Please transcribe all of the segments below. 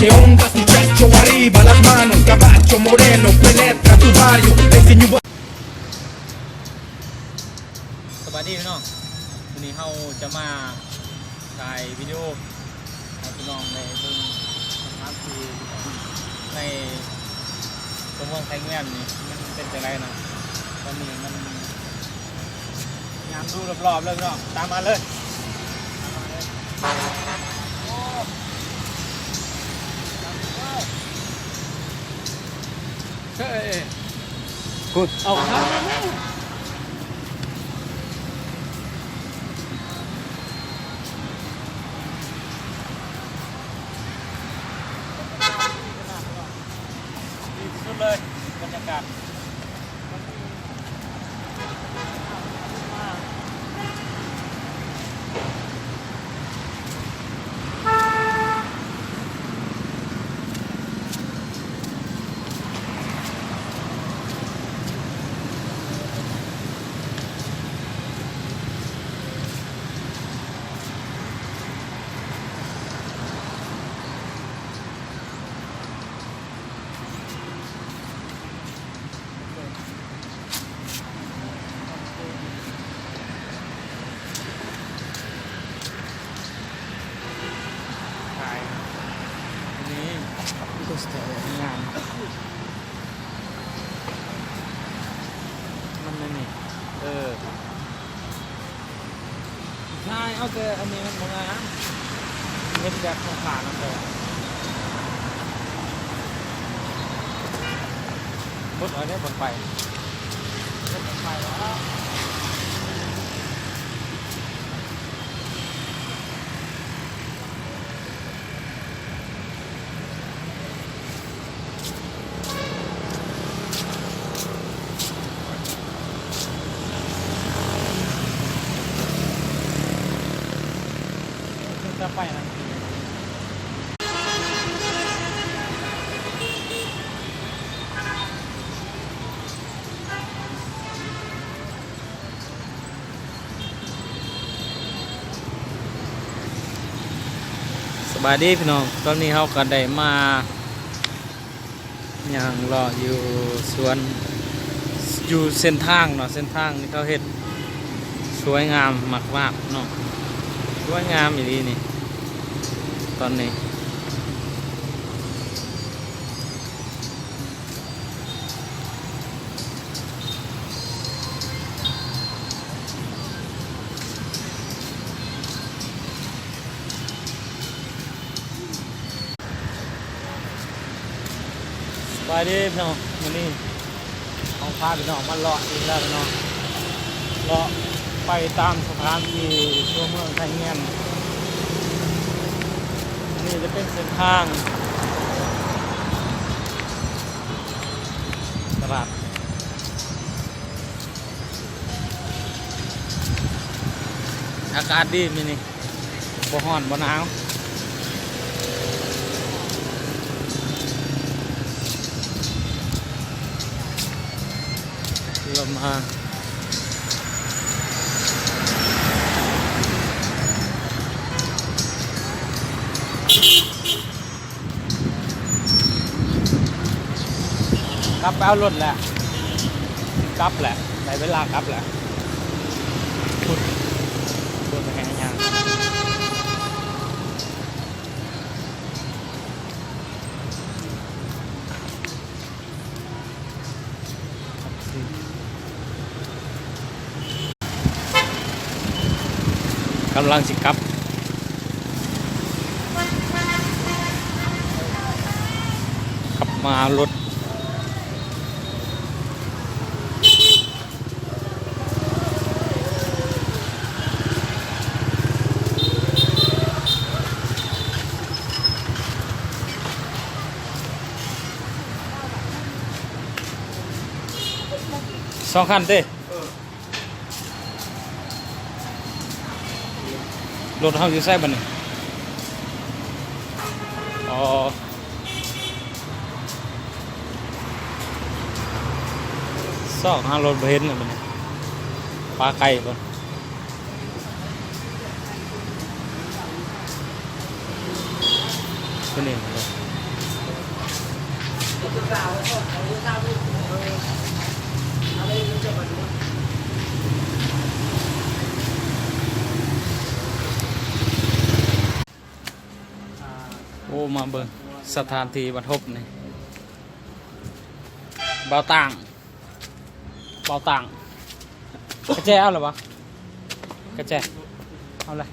Que onda suceso arriba las manos caballo moreno penetra tu barrio el señor สวัสดีพี่น้องวันนี้เราจะมาถ่ายวิดีโอให้พี่น้องในเรื่องน้ำที่ในตัวเมืองไทยเงี้ยนี่มันเป็นยังไงนะตอนนี้มันงามดูรอบๆเลยพี่น้องตามมาเลยGood. เอาครับดีที่สุดเลยบรรยากาศงานมันนี่ใช่เอาแต่อันนี้มันงานเม็ดแบบของขาน้ำเลยรถเอาได้บนไปรถบนไปแล้วจะไปนะสบายดีพี่น้องตอนนี้เขาก็ได้มาอย่างรออยู่สวนอยู่เส้นทางเนาะเส้นทางนี่เขาเห็นสวยงามมากๆเนาะสวยงามอย่างนี้นี่ตอนนี้สบายดีพี่น้องวันนี้เอาพาพี่น้องมาเลาะอีกแล้วพี่น้องเลาะไปตามสถานที่ตัวเมืองไทยเงี้ยนี่จะเป็นเส้นทางตลาดอากาศดีมินี่บ่ร้อนบ่หนาวลมมากับเอารถแหละกับแหละได้เวลากับแหละพูดไปแค่นี้ยังกำลังสิกับมารถสองคันเต้รถเขาอยู่ใส่บันนี่อ๋อสองห้ารถเห็นเลยบันนี่ปลาไก่บันตัวนี้เลย โอ้มาเบิ่งสถานที่บรรทบนี่เบาต่างกระแจเอาหรอวะกระแจเอาเลย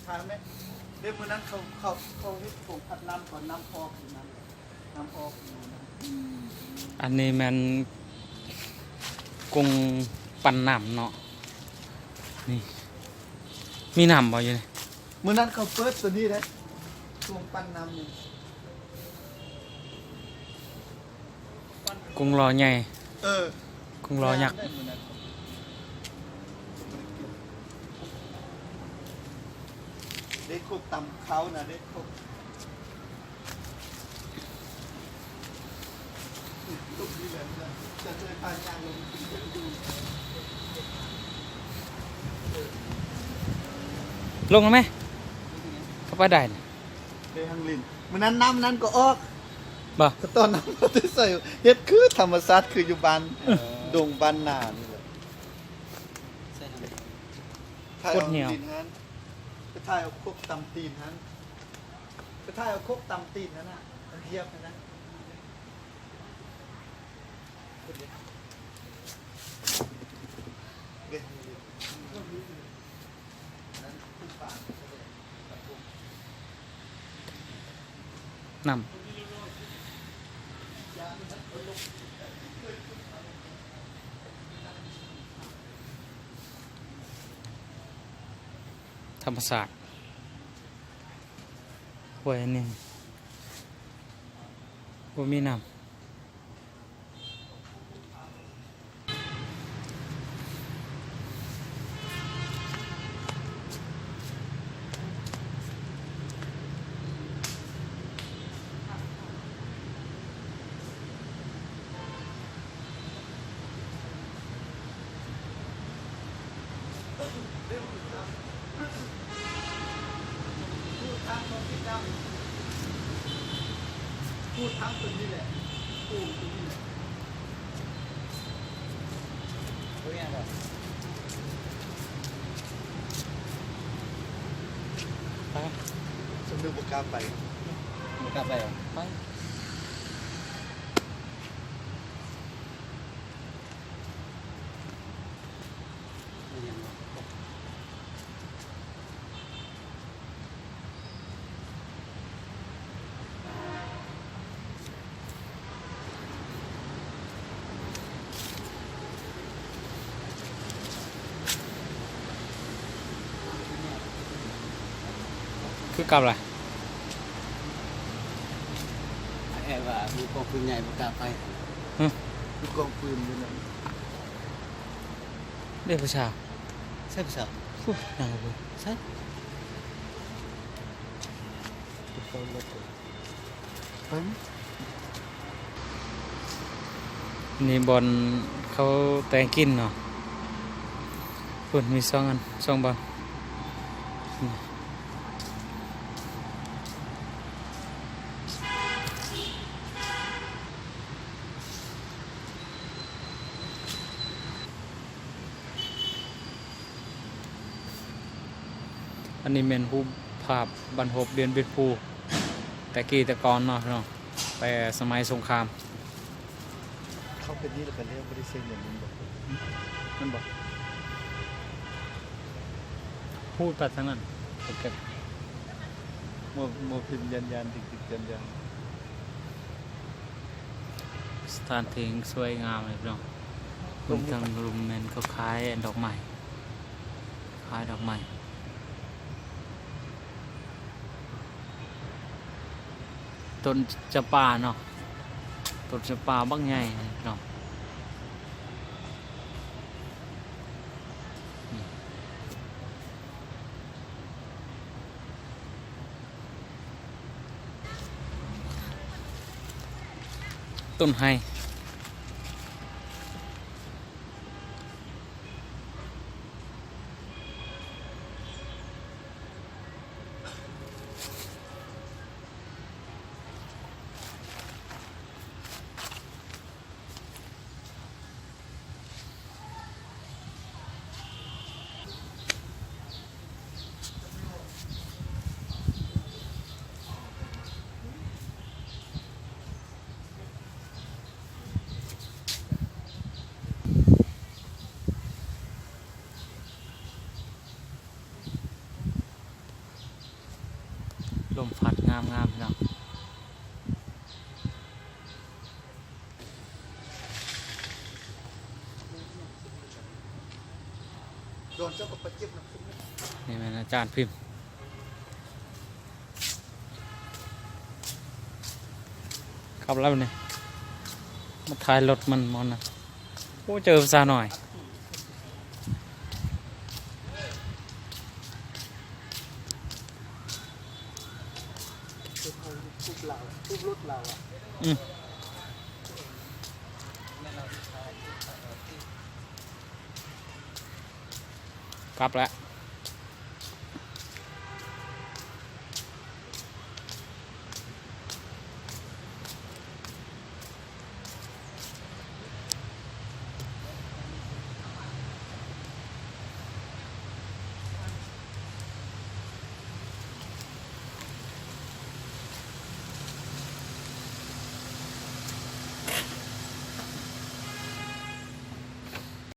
ทานไหมเดี๋ยวมื้อนั้นเขาให้ผมผัดน้ำก่อนน้ำพอกอยู่น้ำพอกอยู่นะ อันนี้มันกุ้งปั่นน้ำเนาะนี่มีน้ำบ่อยู่นี่ มื้อนั้นเขาเปิดตัวนี้นะช่วงปั้นน้ำนี่ กุ้งรอใหญ่ เออ กุ้งรอยักษ์ เด็กคุกตำเขานะเด็กคุกลูกนี่แหละจะเคยพายางลงดู ลงแล้วไหมเข้าไปได้นะ เดฮังลินมื้อนั้นน้ำนั้นก็ออก บ่ ก็ตอนนั้นเราได้ใส่เฮ็ดคือธรรมชาติคืออยู่บ้านดงบ้านนานี่แหละถ่ายเอาตีนนั้นไปถ่ายเอาคกตำตีนนั้นไปถ่ายเอาคกตำตีนนั้นน่ะมันเทียบกันนะเด็ดนั้นคือป่า น้ำธรรมศาสตร์ห้วยอันนี้บ่มีน้ำพูดทั้งตัวนี้แหละพูดตัวนี้แหละ ไป สมนึกบุกกล้าไป บ่กลับไปหรอไปคือกลับอะไร แอบว่ามีกองปืนใหญ่ประกล้าศไป ลูกกองปืนด้วยนะ เรียกประชา ใช่ปะสาว ฟูยังบ่ ใช่ ลูกกองรถเฮ้ย นี่บอลเขาแต่งกินเนาะฝุ่นมี2 อัน 2 บอลอันนี้เป็นรูปภาพบรรทบเดือนเบ็ดภูแต่กี้แต่ก่อนเนาะพี่น้องไปสมัยสงคราม เขาเป็นนี่แล้วกันเรียกบริเซนอย่างนี้บอก มันบอกพูดไปทั้งนั้นโอเค โมพิมยันติดยัน สถานที่สวยงามเลยพี่น้องรวมทั้งรุมแมนเขาขายดอกไม้ขายดอกไม้ต้นจะป่าเนาะต้นจะป่าบักใหญ่เนาะต้นไฮ งามพี่น้อง โดนเจ้ากับประเจี๊ยบนะ นี่แม่นอาจารย์พิมพ์ขับแล้วเนี่ยมาถ่ายรถมันมอนนะโอ้เจอภาษาหน่อย ทุบเราทุบรถเราอ่ะ อืมกลับแล้ว